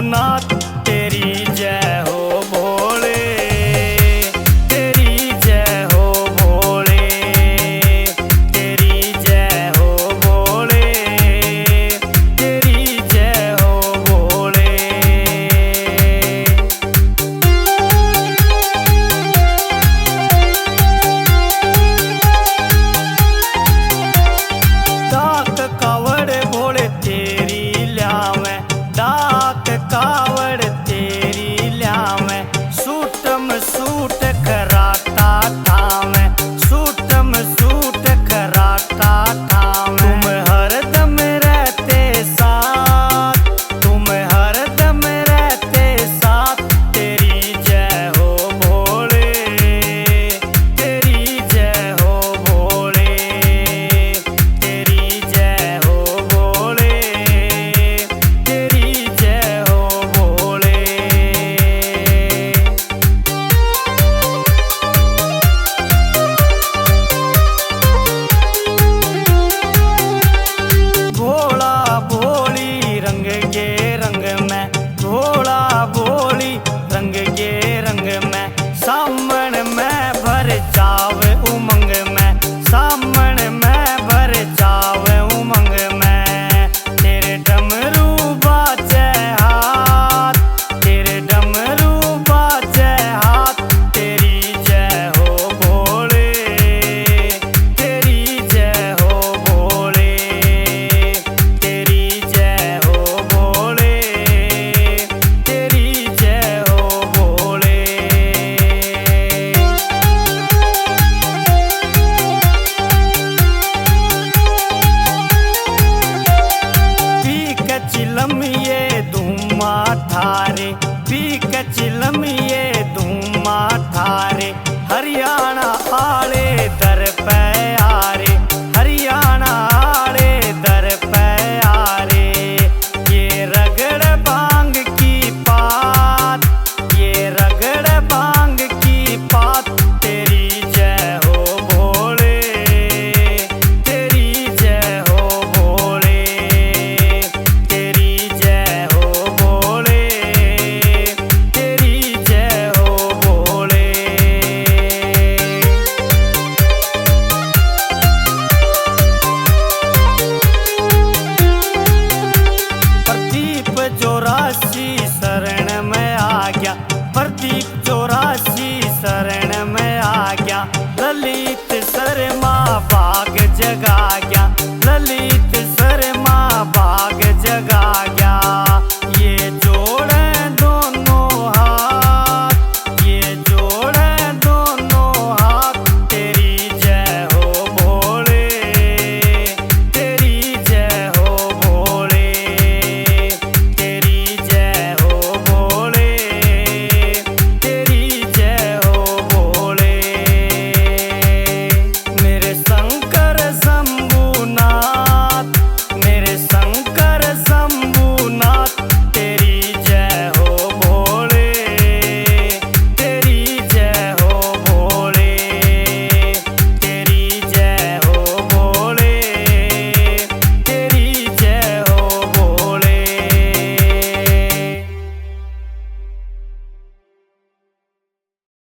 नाथ तेरी जय हो भोले, तेरी जय हो भोले, तेरी जय हो भोले, तेरी जय हो भोले। डाक कावड़ भोले तेरी ल्यावे, डाक कावड़ तेरी ल्यावे, सूटम सूट खराटा ठावे, सूटम सूट खराटा ठावे। तुम हरदम रहते साथ, तुम हरदम रहते साथ, तेरी जय हो भोले, तेरी जय हो भोले, तेरी जय हो भोले, तेरी जय हो भोले। भोला भोली रंग के रंग में, भोला भोली रंग के रंग में, सामन में भर जाव उमंग में, सामन में भर जाव उमंग में। तेरे डमरू बाजे हाथ, तेरे डमरू बाजे हाथ, तेरी जय हो भोले, तेरी जय हो भोले, तेरी जय हो भोले, तेरी जय हो भोले। पीक चिलम ये धूमा थारे, पीक चिलम ये धूमा थारे, हरियाणा आले दर पे आरे, हरियाणा आले दर पे आरे। ये रगड़ बांग की पात, ये रगड़ बांग की पात, तेरी जय हो भोले, तेरी जय हो भोले, तेरी जय हो भोले, तेरी जय हो भोले। प्रदीप 84 शरण में आ गया, प्रदीप 84